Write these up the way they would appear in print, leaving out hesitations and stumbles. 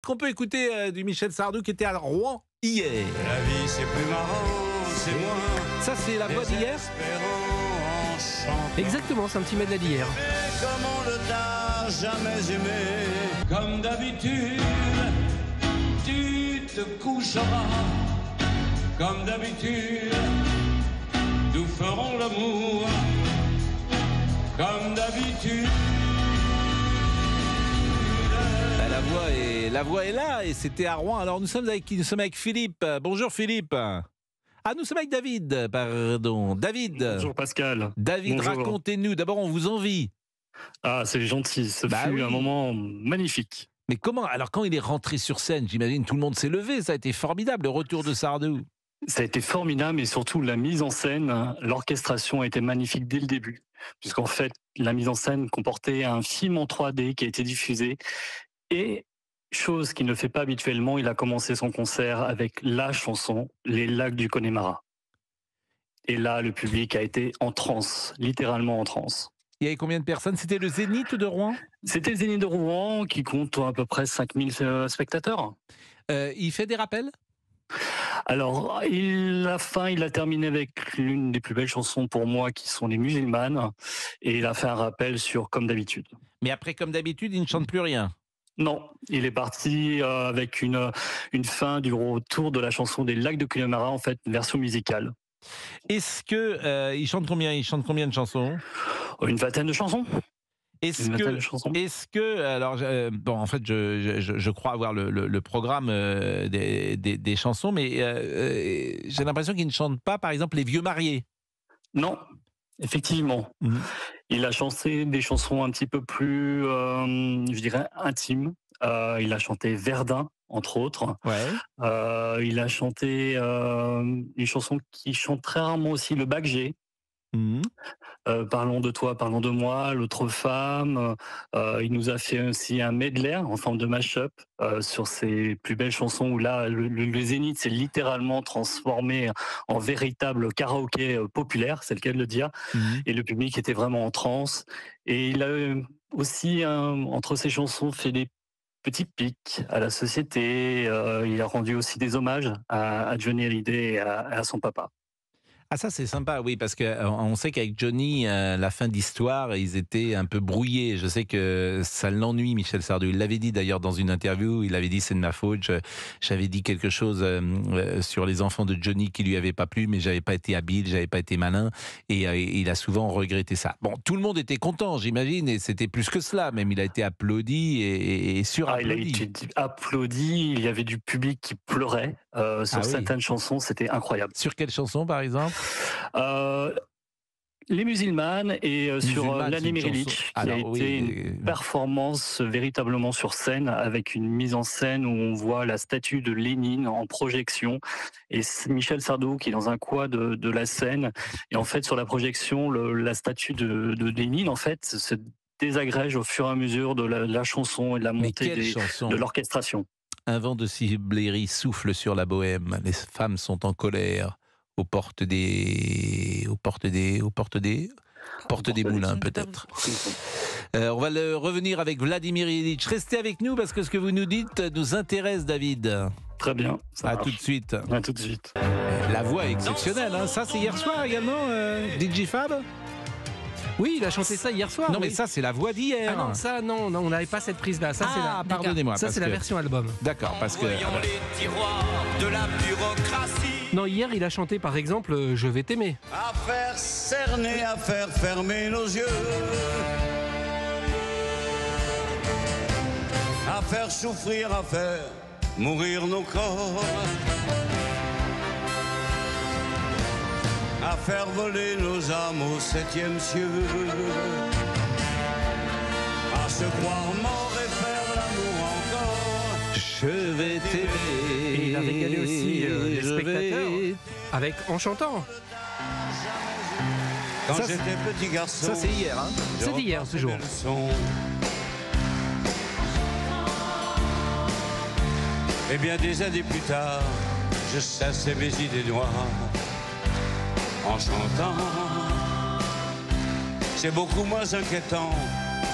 qu'on peut écouter du Michel Sardou qui était à Rouen hier? La vie c'est plus marrant, c'est moins. Ça, c'est la voix d'hier? Exactement, c'est un petit medley d'hier. Comme on ne t'a jamais aimé, comme d'habitude, tu te coucheras. Comme d'habitude, nous ferons l'amour. Comme d'habitude. La voix est là et c'était à Rouen. Alors nous sommes avec qui? Nous sommes avec Philippe. Bonjour Philippe. Ah, nous sommes avec David, pardon. David. Bonjour Pascal. David, Bonjour. racontez-nous. D'abord, on vous envie. Ah, c'est gentil. Ce fut un moment magnifique. Mais comment? Alors, quand il est rentré sur scène, j'imagine tout le monde s'est levé. Ça a été formidable, le retour de Sardou. Ça a été formidable et surtout la mise en scène, l'orchestration a été magnifique dès le début. Puisqu'en fait, la mise en scène comportait un film en 3D qui a été diffusé. Et, chose qu'il ne fait pas habituellement, il a commencé son concert avec la chanson « Les lacs du Connemara ». Et là, le public a été en transe, littéralement en transe. Il y avait combien de personnes? C'était le Zénith de Rouen? C'était le Zénith de Rouen qui compte à peu près 5000 spectateurs. Il fait des rappels? Alors, il a terminé avec l'une des plus belles chansons pour moi qui sont Les Musulmanes. Et il a fait un rappel sur Comme d'habitude. Mais après, comme d'habitude, il ne chante plus rien? Non, il est parti avec une fin du retour de la chanson des Lacs de Connemara, en fait, une version musicale. Est-ce que il chante combien? Il chante combien de chansons? Une vingtaine de chansons. Est-ce que alors bon, en fait je crois avoir le programme des chansons, mais j'ai l'impression qu'il ne chante pas, par exemple, Les Vieux Mariés. Non, effectivement. Il a chanté des chansons un petit peu plus, je dirais, intimes. Il a chanté Verdun, entre autres. Ouais. Il a chanté une chanson qui chante très rarement aussi, Le Bac G. Parlons de toi, parlons de moi, L'autre femme. Il nous a fait aussi un medley en forme de mash-up sur ses plus belles chansons où là, le Zénith s'est littéralement transformé en véritable karaoké populaire, c'est le cas de le dire. Et le public était vraiment en transe. Et il a aussi, entre ses chansons, fait des petits pics à la société. Il a rendu aussi des hommages à Johnny Hallyday et à son papa. Ah, ça c'est sympa, oui, parce que on sait qu'avec Johnny, la fin d'histoire, ils étaient un peu brouillés. Je sais que ça l'ennuie, Michel Sardou. Il l'avait dit d'ailleurs dans une interview. Il avait dit c'est de ma faute. J'avais dit quelque chose sur les enfants de Johnny qui lui avait pas plu, mais j'avais pas été habile, j'avais pas été malin, et il a souvent regretté ça. Bon, tout le monde était content, j'imagine, et c'était plus que cela. Même il a été applaudi et surapplaudi. Il a été applaudi. Il y avait du public qui pleurait sur certaines chansons. C'était incroyable. Sur quelle chanson, par exemple? Les Musulmanes et sur Vladimir Ilitch, qui a été une performance véritablement sur scène, avec une mise en scène où on voit la statue de Lénine en projection et Michel Sardou qui est dans un coin de la scène, et en fait sur la projection la statue de Lénine en fait se désagrège au fur et à mesure de la chanson et de la montée de l'orchestration. Un vent de Sibérie souffle sur la bohème, les femmes sont en colère. Aux portes des moulins, peut-être. On va revenir avec Vladimir Ilitch. Restez avec nous parce que ce que vous nous dites nous intéresse, David. Très bien. À tout de suite. À tout de suite. La voix est exceptionnelle. Hein. Ça, c'est hier soir également, DJ Fab? Oui, il a chanté ça hier soir. Non, mais ça, c'est la voix d'hier. Ah non, ça, non, on n'avait pas cette prise-là. Ça, pardonnez-moi. Ça, c'est la version album. D'accord, parce que... Voyons les tiroirs de la bureaucratie. Non, hier, il a chanté, par exemple, Je vais t'aimer. À faire cerner, à faire fermer nos yeux. À faire souffrir, à faire mourir nos corps. À faire voler nos âmes au 7e cieux. À se croire mort et faire l'amour encore. Je vais t'aimer. Et il a régalé aussi les spectateurs avec En chantant. Quand j'étais petit garçon. Ça, c'est hier. Hein. C'est d'hier, toujours. Et bien des années plus tard, je chassais mes idées noires en chantant. C'est beaucoup moins inquiétant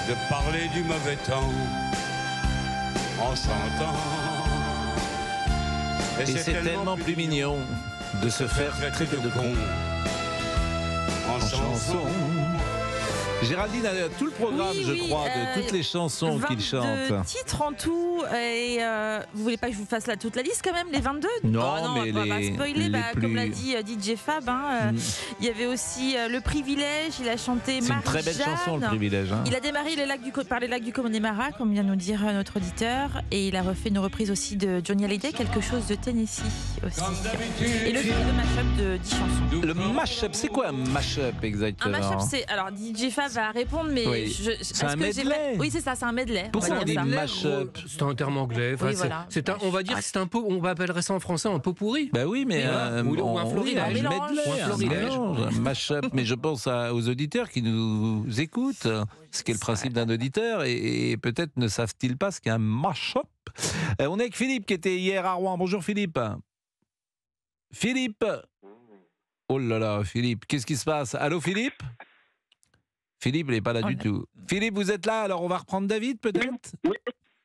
de parler du mauvais temps en chantant. Et c'est tellement plus mignon de se faire traiter de con en chanson. Géraldine a tout le programme, Oui, je oui, crois, de toutes les chansons qu'il 22 chante. titres en tout. Et vous voulez pas que je vous fasse toute la liste quand même, les 22? Non, Oh mais on va pas les spoiler. Comme l'a plus- dit DJ Fab, il y avait aussi Le Privilège. Il a chanté C'est une très belle Marie-Jeanne. chanson, Le Privilège. Hein. Il a démarré par les lacs du Connemara, comme vient de nous dire notre auditeur, et il a refait une reprise aussi de Johnny Hallyday, quelque chose de Tennessee aussi. Et le film de mashup de 10 chansons. Le mash-up, c'est quoi un mash-up Un exactement? mashup, c'est. Alors, DJ Fab va répondre, mais. Oui. C'est un medley. Oui, c'est ça, c'est un medley. Pourquoi va on dire dit ça. mash-up? C'est un terme anglais. Enfin, Oui, voilà. on va dire que c'est un pot. On appellerait ça en français un pot pourri. Bah oui, mais Ou un florilège. oui, un medley, Ou un florilège. mélange, un mash-up. Mais je pense aux auditeurs qui nous écoutent, ce qui est le principe d'un auditeur, et peut-être ne savent-ils pas ce qu'est un mash-up. On est avec Philippe qui était hier à Rouen. Bonjour Philippe. Philippe. Oh là là, Philippe, qu'est-ce qui se passe? Allô Philippe? Philippe, il n'est pas là du tout. Philippe, vous êtes là, alors on va reprendre David peut-être? Oui.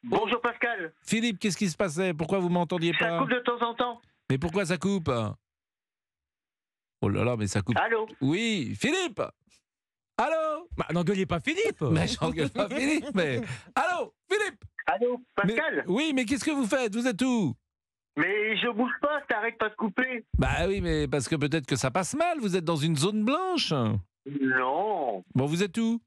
Bonjour Pascal. Philippe, qu'est-ce qui se passait? Pourquoi vous m'entendiez Ça pas? coupe de temps en temps. Mais pourquoi ça coupe? Oh là là, mais ça coupe. Allô? Oui, Philippe. Allô? Bah, n'engueulez pas Philippe. Mais j'engueule pas Philippe, mais... Allô, Philippe? Allô, Mais- Pascal? Oui, mais qu'est-ce que vous faites? Vous êtes où? Mais je bouge pas, t'arrêtes pas de couper. Bah oui, mais parce que peut-être que ça passe mal, vous êtes dans une zone blanche. Non. Bon, vous êtes où?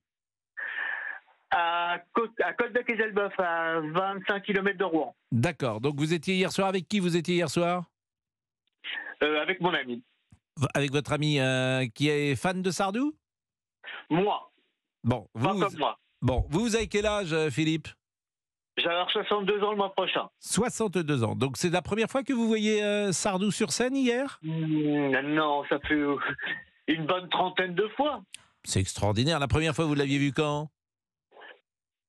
À Côte-Bec-et-Elbeuf, à 25 km de Rouen. D'accord, donc vous étiez hier soir, avec qui vous étiez hier soir? Avec mon ami. Avec votre ami qui est fan de Sardou? Moi. Bon, Pas comme moi. bon, vous avez quel âge, Philippe? J'ai alors 62 ans le mois prochain. 62 ans. Donc c'est la première fois que vous voyez Sardou sur scène hier? Non, ça fait une bonne trentaine de fois. C'est extraordinaire. La première fois, vous l'aviez vu quand?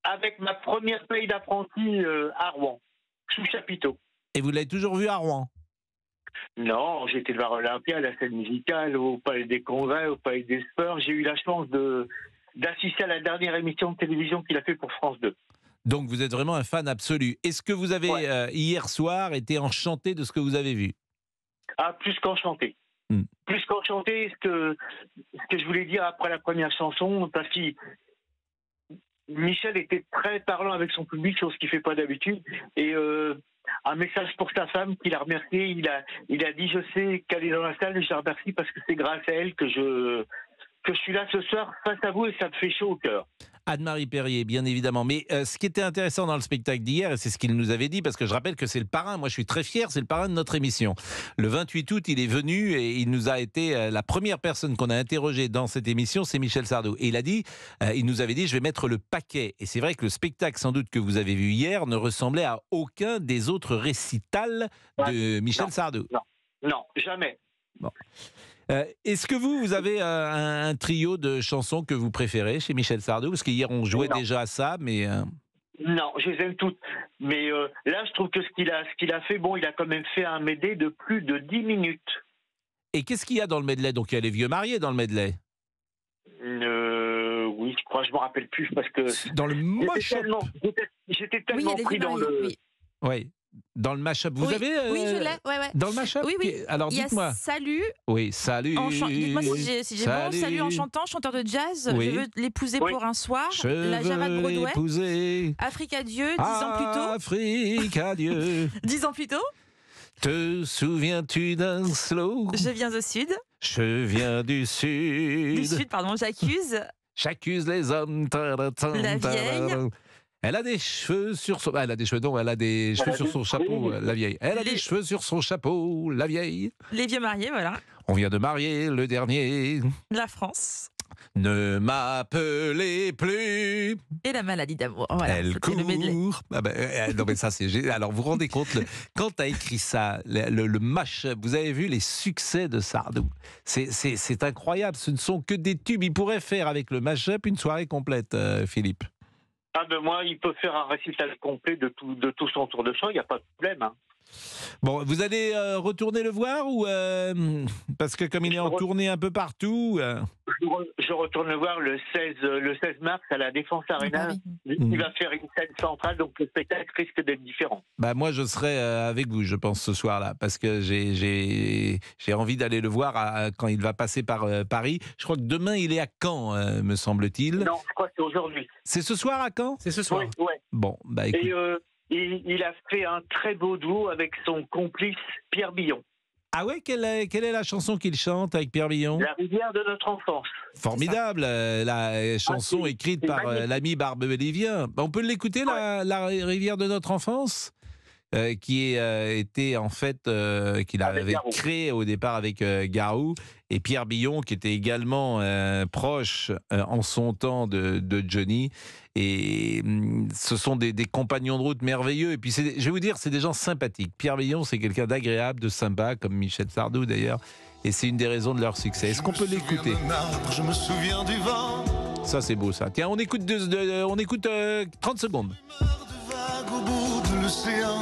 Avec ma première paye d'apprenti à Rouen, sous chapiteau. Et vous l'avez toujours vu à Rouen? Non, j'étais le voir Olympia, à la scène musicale, au Palais des Congrès, au Palais des Sports. J'ai eu la chance d'assister à la dernière émission de télévision qu'il a fait pour France 2. Donc vous êtes vraiment un fan absolu. Est-ce que vous avez, hier soir, été enchanté de ce que vous avez vu? Ah, plus qu'enchanté. Plus qu'enchanté, ce que je voulais dire après la première chanson, parce que Michel était très parlant avec son public, chose qu'il ne fait pas d'habitude. Et un message pour sa femme qu'il a remercié. Il a dit, je sais qu'elle est dans la salle, je la remercie parce que c'est grâce à elle que je suis là ce soir face à vous et ça me fait chaud au cœur. Anne-Marie Perrier, bien évidemment. Mais ce qui était intéressant dans le spectacle d'hier, et c'est ce qu'il nous avait dit, parce que je rappelle que c'est le parrain, moi je suis très fier, c'est le parrain de notre émission. Le 28 août, il est venu et il nous a été la première personne qu'on a interrogée dans cette émission, c'est Michel Sardou. Et il a dit, il nous avait dit, je vais mettre le paquet. Et c'est vrai que le spectacle, sans doute, que vous avez vu hier, ne ressemblait à aucun des autres récitals de Michel Sardou. Non, jamais. Bon. Est-ce que vous avez un trio de chansons que vous préférez chez Michel Sardou? Parce qu'hier, on jouait déjà à ça, mais... Non, je les aime toutes. Mais là, je trouve que ce qu'il a fait, bon, il a quand même fait un medley de plus de 10 minutes. Et qu'est-ce qu'il y a dans le medley? Donc, il y a les vieux mariés dans le medley. Oui, je crois, je ne me rappelle plus, parce que... Dans le mash-up. J'étais tellement pris dans le... Oui, dans le mash-up. Vous avez... Oui, je l'ai, ouais. Dans le mash-up? Oui. Alors, dites-moi. Salut. Oui, salut. Dites-moi si j'ai bon. Salut en chantant, chanteur de jazz. Oui. Je veux l'épouser pour un soir. Je la Java de veux Broadway. l'épouser. Afrique à Dieu, 10 ans plus tôt. Afrique à Dieu. 10 ans plus tôt. Te souviens-tu d'un slow? Je viens au sud. Je viens du sud. Du sud, pardon, j'accuse. J'accuse les hommes. La vieille. Elle a des cheveux sur son... Elle a des cheveux, non, elle a des cheveux sur son chapeau, la vieille. Elle a des cheveux sur son chapeau, la vieille. Les vieux mariés, voilà. On vient de marier le dernier. La France. Ne m'appelez plus. Et la maladie d'amour. Voilà, Elle court. le medley. Ah ben, non mais ça c'est génial. Alors vous vous rendez compte, quand tu as écrit ça, le mash-up, vous avez vu les succès de Sardou. C'est incroyable, ce ne sont que des tubes. Il pourrait faire avec le mash-up une soirée complète, Philippe. Ah ben moi, il peut faire un récital complet de tout son tour de chant, il n'y a pas de problème. Hein. Bon, vous allez retourner le voir ou parce que comme il est en tournée un peu partout. Je retourne le voir le 16 mars à la Défense Arena. Il va faire une scène centrale, donc le spectacle risque d'être différent. Bah moi, je serai avec vous, je pense, ce soir-là, parce que j'ai envie d'aller le voir quand il va passer par Paris. Je crois que demain, il est à Caen, me semble-t-il. Non, je crois que c'est aujourd'hui. C'est ce soir à Caen ? C'est ce soir. Oui. Bon, bah écoute. Et il a fait un très beau duo avec son complice Pierre Billon. Ah ouais, quelle est la chanson qu'il chante avec Pierre Billon ? La rivière de notre enfance. Formidable, la chanson écrite par l'ami Barbelivien. On peut l'écouter, la rivière de notre enfance, qui était en fait qu'il avait créé au départ avec Garou, et Pierre Billon qui était également proche en son temps de Johnny. Et ce sont des compagnons de route merveilleux. Et puis, je vais vous dire, c'est des gens sympathiques. Pierre Billon, c'est quelqu'un d'agréable, de sympa, comme Michel Sardou d'ailleurs. Et c'est une des raisons de leur succès. Est-ce qu'on peut l'écouter ? Je me souviens du vent. Ça, c'est beau, ça. Tiens, on écoute 30 secondes. De vagues au bout de l'océan.